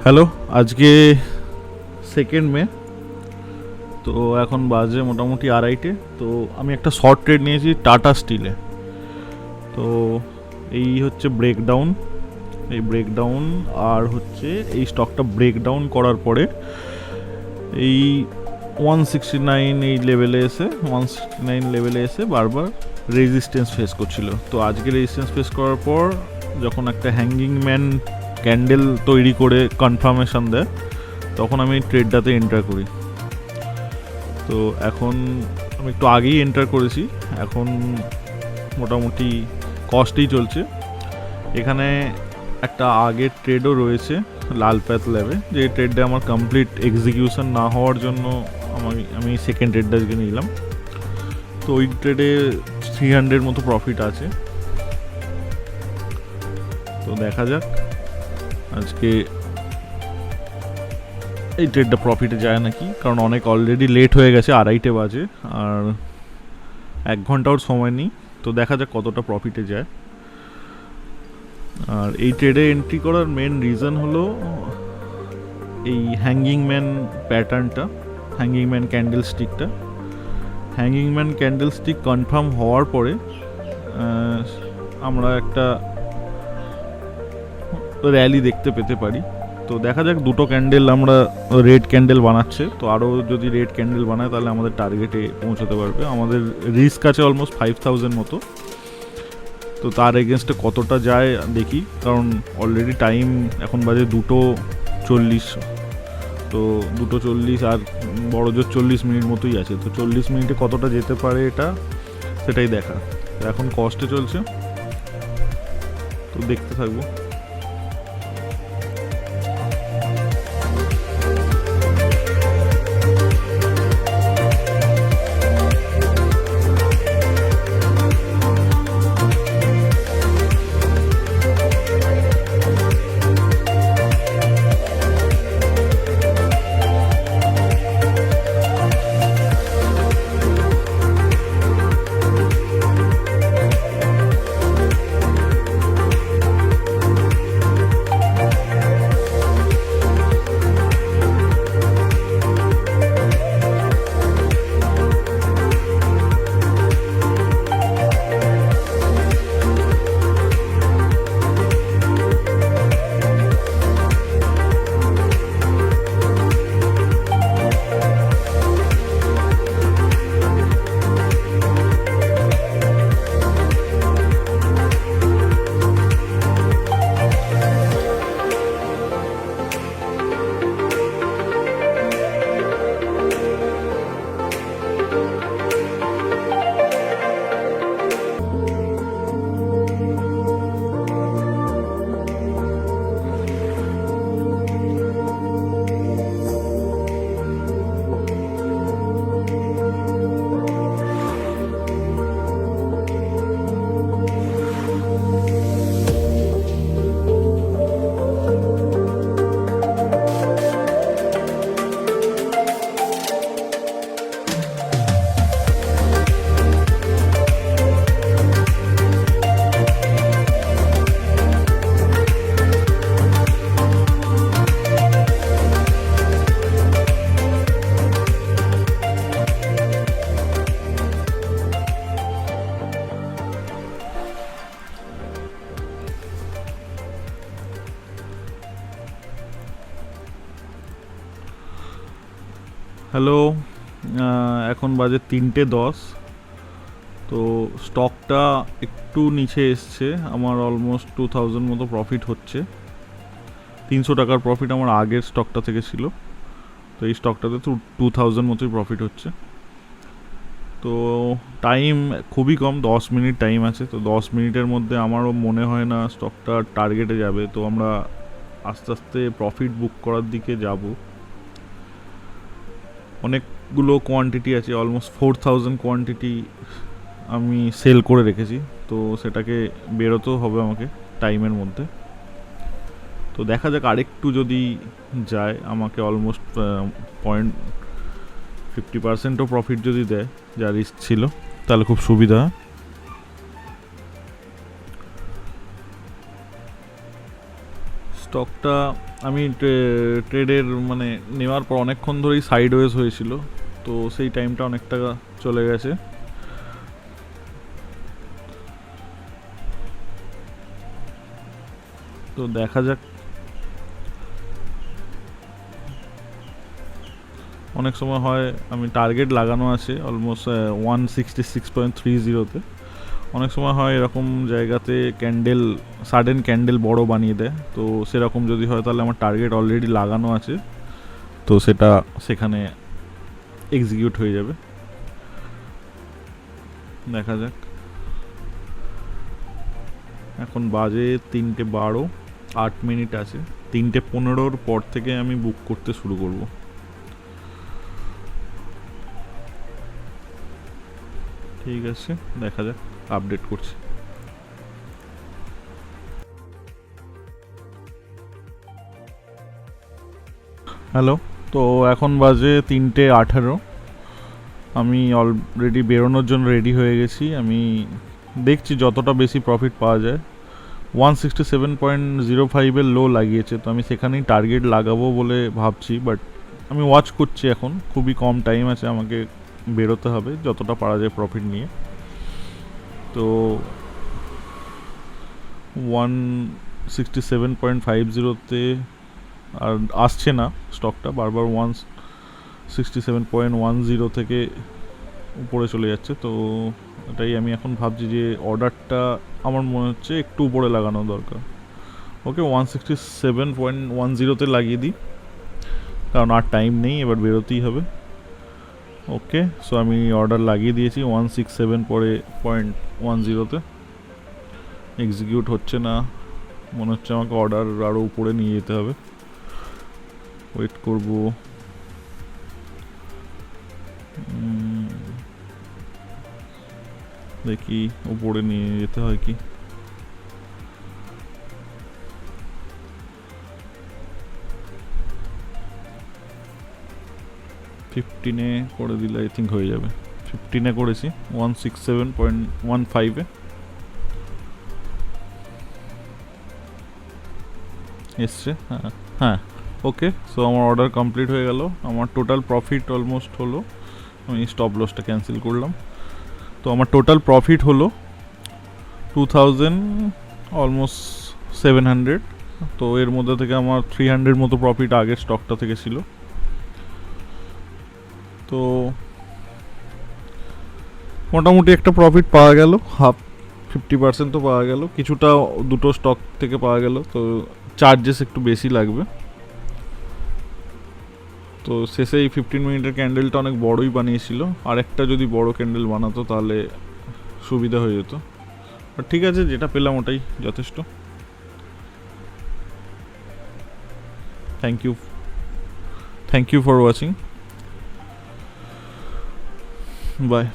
Hello, আজকে 2 মে। তো এখন বাজে মোটামুটি 2:30। তো আমি একটা শর্ট ট্রেড নিয়েছি টাটা স্টিলে। তো এই হচ্ছে ব্রেকডাউন, এই ব্রেকডাউন আর হচ্ছে এই স্টকটা ব্রেকডাউন করার পরে এই 169 এই লেভেলে এসে 169 লেভেলে এসে বারবার রেজিস্ট্যান্স ফেস করছিল। তো আজকে রেজিস্ট্যান্স ফেস করার পর যখন একটা হ্যাঙ্গিং ম্যান ক্যান্ডেল তৈরি করে কনফার্মেশন দেয়, তখন আমি ট্রেডটাতে এন্টার করি। তো এখন আমি একটু আগেই এন্টার করেছি, এখন মোটামুটি কস্টেই চলছে। এখানে একটা আগের ট্রেডও রয়েছে লাল প্যাথ ল্যাবে, যে ট্রেডটা আমার কমপ্লিট এক্সিকিউশন না হওয়ার জন্য আমি সেকেন্ড ট্রেডটা আজকে নিলাম। তো ওই ট্রেডে 300 মতো প্রফিট আছে। তো দেখা যাক আজকে এই ট্রেডটা প্রফিটে যায় নাকি, কারণ অনেক অলরেডি লেট হয়ে গেছে, 2:30 বাজে, আর 1 ঘন্টাও সময় নেই। তো দেখা যাক কতটা প্রফিটে যায়। আর এই ট্রেডে এন্ট্রি করার মেন রিজন হলো এই হ্যাঙ্গিং ম্যান প্যাটার্নটা, হ্যাঙ্গিং ম্যান ক্যান্ডেল স্টিকটা। Hanging man candle stick confirm হওয়ার পরে আমরা একটা র্যালি দেখতে পেতে পারি। তো দেখা যাক, দুটো ক্যান্ডেল আমরা রেড ক্যান্ডেল বানাচ্ছে, তো আরও যদি রেড ক্যান্ডেল বানায় তাহলে আমাদের টার্গেটে পৌঁছাতে পারবে। আমাদের রিস্ক আছে অলমোস্ট 5000 মতো। তো তার এগেনস্টে কতটা যায় দেখি, কারণ অলরেডি টাইম এখন বাজে 2:40। তো 2:40 আর বড় জোর 40 মিনিট মতোই আছে। তো 40 মিনিটে কতটা যেতে পারে এটা, সেটাই দেখা। তো এখন কস্টে চলছে, তো দেখতে থাকবো। হ্যালো, এখন বাজে 3:10। তো স্টকটা একটু নিচে এসছে, আমার অলমোস্ট 2000 মতো প্রফিট হচ্ছে। 300 টাকার প্রফিট আমার আগের স্টকটা থেকে ছিল। তো এই স্টকটাতে তো 2000 মতোই প্রফিট হচ্ছে। তো টাইম খুবই কম, 10 মিনিট টাইম আছে। তো 10 মিনিটের মধ্যে আমারও মনে হয় না স্টকটা টার্গেটে যাবে। তো আমরা আস্তে আস্তে প্রফিট বুক করার দিকে যাব। অনেকগুলো কোয়ান্টিটি আছে, অলমোস্ট 4000 কোয়ান্টিটি আমি সেল করে রেখেছি। তো সেটাকে বেরোতেও হবে আমাকে টাইমের মধ্যে। তো দেখা যাক, আরেকটু যদি যায় আমাকে অলমোস্ট 50%ও প্রফিট যদি দেয়, যা রিস্ক ছিল, তাহলে খুব সুবিধা। স্টকটা আমি ট্রেডের মানে নেওয়ার পর অনেকক্ষণ ধরেই সাইডওয়েজ হয়েছিল, তো সেই টাইমটা অনেকটা চলে গেছে। তো দেখা যাক, অনেক সময় হয় আমি টার্গেট লাগানো আছে অলমোস্ট 166.30-তে, অনেক সময় হয় এরকম জায়গাতে ক্যান্ডেল সাডেন ক্যান্ডেল বড় বানিয়ে দেয়, তো সেরকম যদি হয় তাহলে আমার টার্গেট অলরেডি লাগানো আছে, তো সেটা সেখানে এক্সিকিউট হয়ে যাবে। দেখা যাক, এখন বাজে 3:12, 8 মিনিট আছে। 3:15-র পর থেকে আমি বুক করতে শুরু করব। ঠিক আছে, দেখা যাক, আপডেট করছি। হ্যালো, তো এখন বাজে 3:18, আমি অলরেডি বেরোনোর জন্য রেডি হয়ে গেছি। আমি দেখছি যতটা বেশি প্রফিট পাওয়া যায়। 167.05-এর লো লাগিয়েছে, তো আমি সেখানেই টার্গেট লাগাবো বলে ভাবছি, বাট আমি ওয়াচ করছি। এখন খুবই কম টাইম আছে, আমাকে বেরোতে হবে যতটা পারা যায় প্রফিট নিয়ে। তো 167.50-তে আর আসছে না স্টকটা, বারবার 167.10 থেকে উপরে চলে যাচ্ছে। তো এটাই আমি এখন ভাবছি যে অর্ডারটা আমার মনে হচ্ছে একটু উপরে লাগানো দরকার। ওকে, 167.10-তে লাগিয়ে দিই, কারণ আর টাইম নেই, এবার বেরোতেই হবে। ওকে, সো আমি অর্ডার লাগিয়ে দিয়েছি 167.10-তে। এক্সিকিউট হচ্ছে না, মনে হচ্ছে আমাকে অর্ডার আরও উপরে নিয়ে যেতে হবে। ওয়েট করব। দেখি উপরে নিয়ে যেতে হয় কি। ফিফটিনে করে দিলে আই থিঙ্ক হয়ে যাবে। 15-এ করেছি, 167.15-এ এসছে। হ্যাঁ হ্যাঁ, ওকে, সো আমার অর্ডার কমপ্লিট হয়ে গেল। আমার টোটাল প্রফিট অলমোস্ট হলো, আমি স্টপ লসটা ক্যান্সেল করলাম। তো আমার টোটাল প্রফিট হলো 2000, অলমোস্ট 700। তো এর মধ্যে থেকে আমার 300 মতো প্রফিট আগের স্টকটা থেকে ছিল। তো মোটামুটি একটা প্রফিট পাওয়া গেল, 50% তো পাওয়া গেল, কিছুটা দুটো স্টক থেকে পাওয়া গেল। তো চার্জেস একটু বেশি লাগবে। তো শেষে এই 15 মিনিটের ক্যান্ডেলটা অনেক বড়ই বানিয়েছিল, আর একটা যদি বড় ক্যান্ডেল বানাতো তাহলে সুবিধা হয়ে যেত। বাট ঠিক আছে, যেটা পেলাম ওটাই যথেষ্ট। Thank you for watching, by.